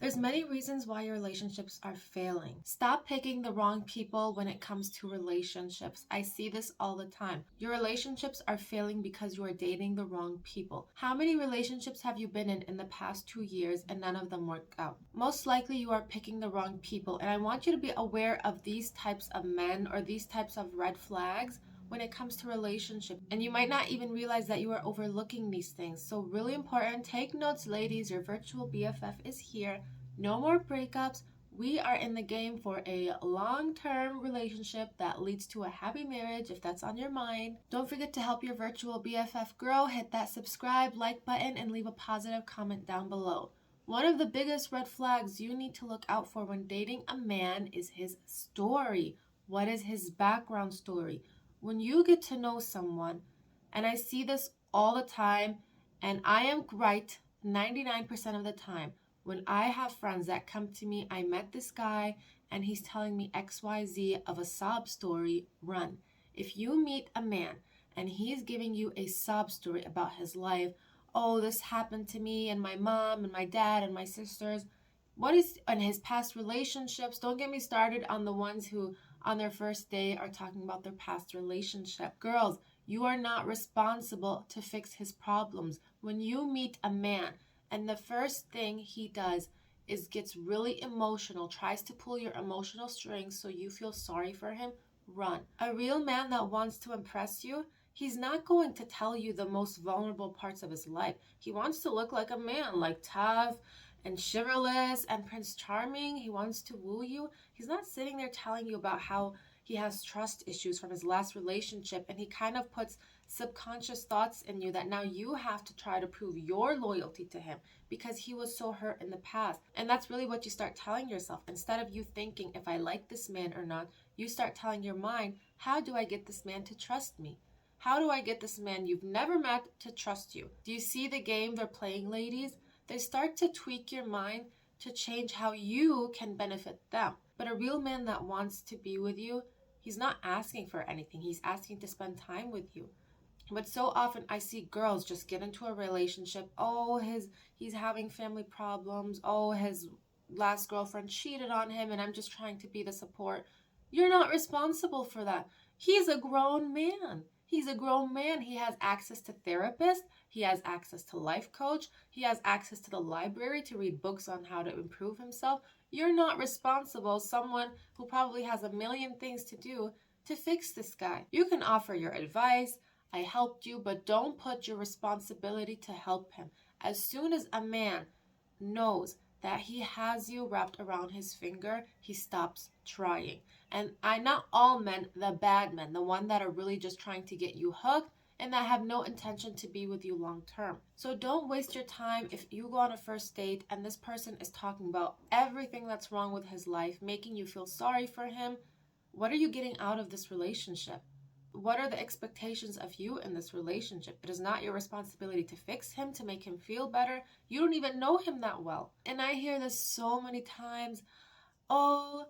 There's many reasons why your relationships are failing. Stop picking the wrong people when it comes to relationships. I see this all the time. Your relationships are failing because you are dating the wrong people. How many relationships have you been in the past 2 years and none of them worked out? Most likely you are picking the wrong people, and I want you to be aware of these types of men or these types of red flags when it comes to relationships, and you might not even realize that you are overlooking these things. So really important, take notes ladies, your virtual BFF is here. No more breakups. We are in the game for a long-term relationship that leads to a happy marriage if that's on your mind. Don't forget to help your virtual BFF grow. Hit that subscribe, like button, and leave a positive comment down below. One of the biggest red flags you need to look out for when dating a man is his story. What is his background story? When you get to know someone, and I see this all the time, and I am right 99% of the time, when I have friends that come to me, I met this guy and he's telling me XYZ of a sob story, run. If you meet a man and he's giving you a sob story about his life, oh, this happened to me and my mom and my dad and my sisters, what is in his past relationships? Don't get me started on the ones who on their first day are talking about their past relationship. Girls, you are not responsible to fix his problems. When you meet a man and the first thing he does is gets really emotional, tries to pull your emotional strings so you feel sorry for him, run. A real man that wants to impress you, he's not going to tell you the most vulnerable parts of his life. He wants to look like a man, like tough and chivalrous and Prince Charming. He wants to woo you. He's not sitting there telling you about how he has trust issues from his last relationship, and he kind of puts subconscious thoughts in you that now you have to try to prove your loyalty to him because he was so hurt in the past. And that's really what you start telling yourself. Instead of you thinking if I like this man or not, you start telling your mind, how do I get this man to trust me? How do I get this man you've never met to trust you? Do you see the game they're playing, ladies? They start to tweak your mind to change how you can benefit them. But a real man that wants to be with you, he's not asking for anything. He's asking to spend time with you. But so often I see girls just get into a relationship. Oh, he's having family problems. Oh, his last girlfriend cheated on him and I'm just trying to be the support. You're not responsible for that. He's a grown man. He's a grown man. He has access to therapists. He has access to life coach. He has access to the library to read books on how to improve himself. You're not responsible, someone who probably has a million things to do, to fix this guy. You can offer your advice. I helped you, but don't put your responsibility to help him. As soon as a man knows that he has you wrapped around his finger, he stops trying. And not all men, the bad men, the one that are really just trying to get you hooked and that have no intention to be with you long term. So don't waste your time if you go on a first date and this person is talking about everything that's wrong with his life, making you feel sorry for him. What are you getting out of this relationship? What are the expectations of you in this relationship? It is not your responsibility to fix him, to make him feel better. You don't even know him that well. And I hear this so many times. Oh,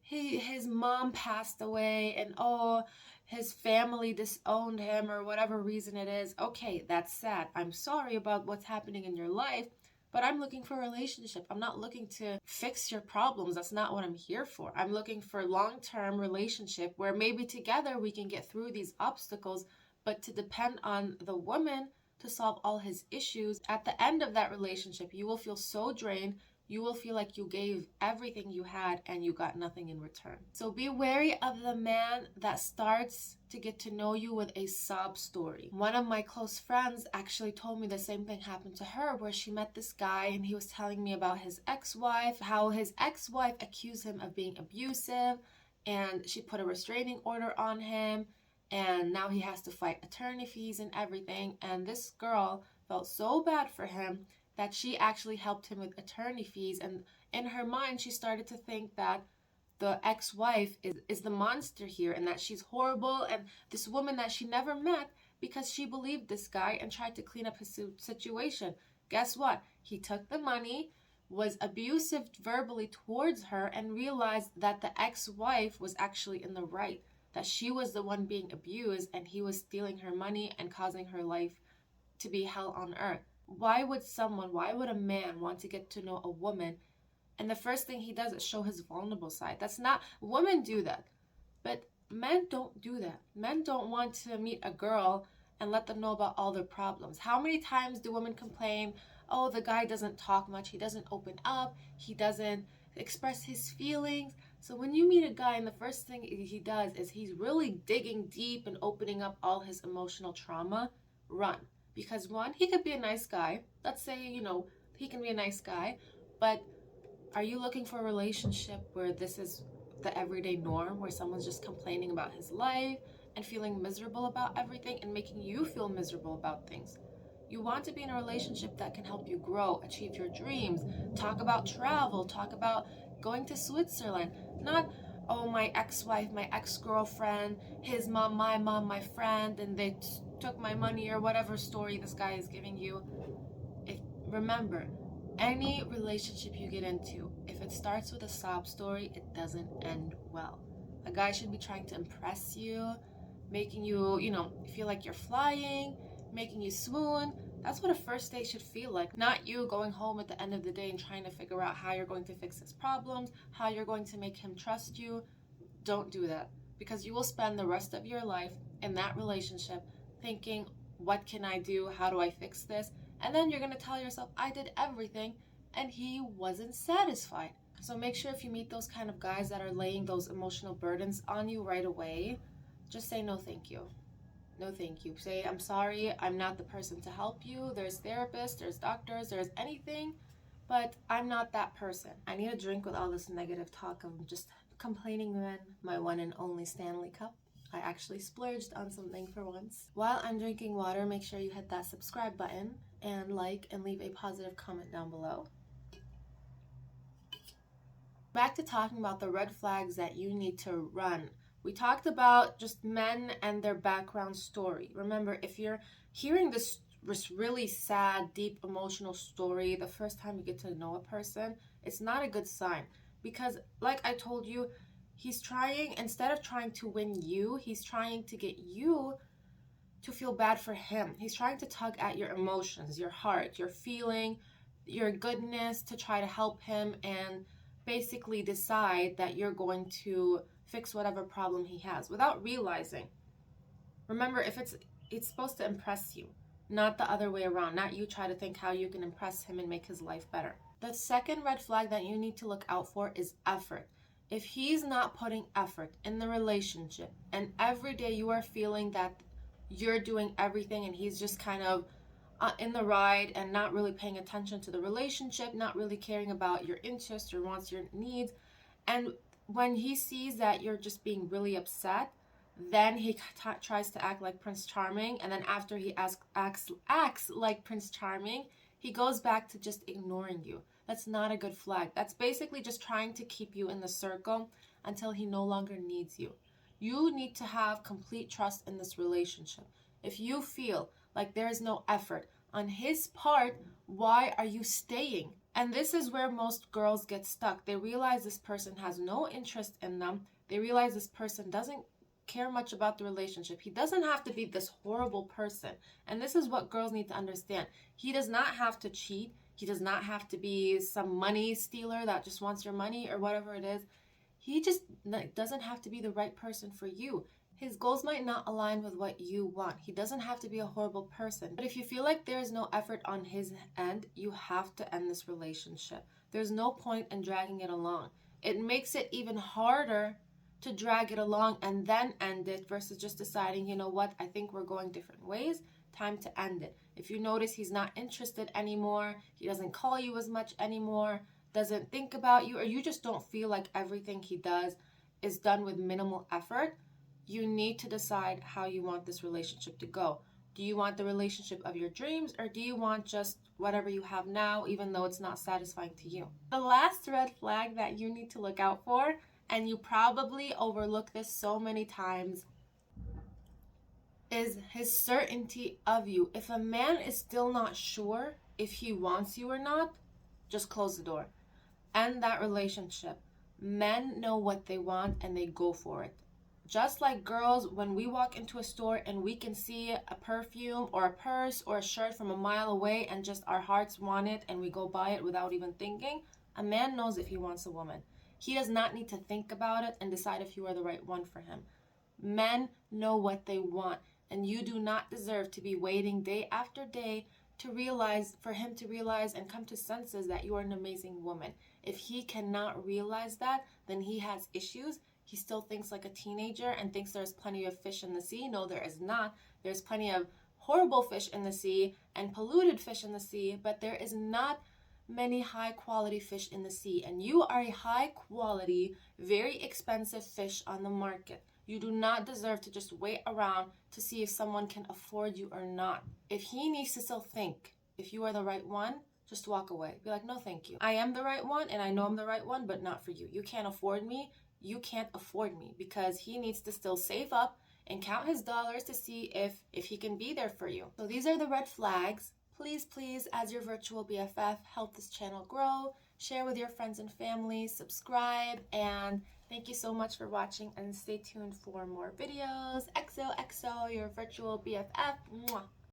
his mom passed away, and oh, his family disowned him, or whatever reason it is. Okay, that's sad. I'm sorry about what's happening in your life, but I'm looking for a relationship. I'm not looking to fix your problems. That's not what I'm here for. I'm looking for a long-term relationship where maybe together we can get through these obstacles, but to depend on the woman to solve all his issues, at the end of that relationship, you will feel so drained. You will feel like you gave everything you had and you got nothing in return. So be wary of the man that starts to get to know you with a sob story. One of my close friends actually told me the same thing happened to her, where she met this guy and he was telling me about his ex-wife, how his ex-wife accused him of being abusive and she put a restraining order on him, and now he has to fight attorney fees and everything. And this girl felt so bad for him that she actually helped him with attorney fees. And in her mind, she started to think that the ex-wife is the monster here and that she's horrible and this woman that she never met, because she believed this guy and tried to clean up his situation. Guess what? He took the money, was abusive verbally towards her, and realized that the ex-wife was actually in the right, that she was the one being abused and he was stealing her money and causing her life to be hell on earth. Why would a man want to get to know a woman And the first thing he does is show his vulnerable side. That's not, women do that, but men don't do that. Men don't want to meet a girl and let them know about all their problems. How many times do women complain, oh, the guy doesn't talk much, he doesn't open up, he doesn't express his feelings. So when you meet a guy and the first thing he does is he's really digging deep and opening up all his emotional trauma, run. Because one, he could be a nice guy. Let's say, he can be a nice guy, but are you looking for a relationship where this is the everyday norm, where someone's just complaining about his life and feeling miserable about everything and making you feel miserable about things? You want to be in a relationship that can help you grow, achieve your dreams, talk about travel, talk about going to Switzerland. Not, oh, my ex-wife, my ex-girlfriend, his mom, my friend, and they took my money, or whatever story this guy is giving you. Remember, any relationship you get into, if it starts with a sob story, it doesn't end well. A guy should be trying to impress you, making you, feel like you're flying, making you swoon. That's what a first date should feel like. Not you going home at the end of the day and trying to figure out how you're going to fix his problems, how you're going to make him trust you. Don't do that, because you will spend the rest of your life in that relationship thinking, what can I do? How do I fix this? And then you're going to tell yourself, I did everything, and he wasn't satisfied. So make sure if you meet those kind of guys that are laying those emotional burdens on you right away, just say no thank you. No thank you. Say, I'm sorry, I'm not the person to help you. There's therapists, there's doctors, there's anything, but I'm not that person. I need a drink with all this negative talk of just complaining men. My one and only Stanley Cup. I actually splurged on something for once. While I'm drinking water, make sure you hit that subscribe button and like and leave a positive comment down below. Back to talking about the red flags that you need to run. We talked about just men and their background story. Remember, if you're hearing this really sad, deep, emotional story the first time you get to know a person, it's not a good sign. Because like I told you, he's trying, instead of trying to win you, he's trying to get you to feel bad for him. He's trying to tug at your emotions, your heart, your feeling, your goodness, to try to help him and basically decide that you're going to fix whatever problem he has without realizing. Remember, if it's supposed to impress you, not the other way around. Not you try to think how you can impress him and make his life better. The second red flag that you need to look out for is effort. If he's not putting effort in the relationship, and every day you are feeling that you're doing everything and he's just kind of in the ride and not really paying attention to the relationship, not really caring about your interests, your wants, your needs, and when he sees that you're just being really upset, then he tries to act like Prince Charming, and then after he acts like Prince Charming, he goes back to just ignoring you. That's not a good flag. That's basically just trying to keep you in the circle until he no longer needs you. You need to have complete trust in this relationship. If you feel like there is no effort on his part, why are you staying? And this is where most girls get stuck. They realize this person has no interest in them. They realize this person doesn't care much about the relationship. He doesn't have to be this horrible person. And this is what girls need to understand. He does not have to cheat. He does not have to be some money stealer that just wants your money or whatever it is. He just doesn't have to be the right person for you. His goals might not align with what you want. He doesn't have to be a horrible person. But if you feel like there is no effort on his end, you have to end this relationship. There's no point in dragging it along. It makes it even harder to drag it along and then end it versus just deciding, you know what, I think we're going different ways, time to end it. If you notice he's not interested anymore, he doesn't call you as much anymore, doesn't think about you, or you just don't feel like everything he does is done with minimal effort, you need to decide how you want this relationship to go. Do you want the relationship of your dreams, or do you want just whatever you have now, even though it's not satisfying to you? The last red flag that you need to look out for, and you probably overlook this so many times, is his certainty of you. If a man is still not sure if he wants you or not, just close the door. End that relationship. Men know what they want and they go for it. Just like girls, when we walk into a store and we can see a perfume or a purse or a shirt from a mile away and just our hearts want it and we go buy it without even thinking, A man knows if he wants a woman. He does not need to think about it and decide if you are the right one for him. Men know what they want, and you do not deserve to be waiting day after day for him to realize and come to senses that you are an amazing woman. If he cannot realize that, then he has issues. He still thinks like a teenager and thinks there's plenty of fish in the sea. No, there is not. There's plenty of horrible fish in the sea and polluted fish in the sea, but there is not many high quality fish in the sea, and you are a high quality, very expensive fish on the market. You do not deserve to just wait around to see if someone can afford you or not. If he needs to still think if you are the right one, just walk away. Be like, no, thank you. I am the right one, and I know I'm the right one, but not for you. You can't afford me. You can't afford me, because he needs to still save up and count his dollars to see if he can be there for you. So these are the red flags. Please, as your virtual BFF, help this channel grow. Share with your friends and family, subscribe, and thank you so much for watching, and stay tuned for more videos. XOXO, your virtual BFF. Mwah.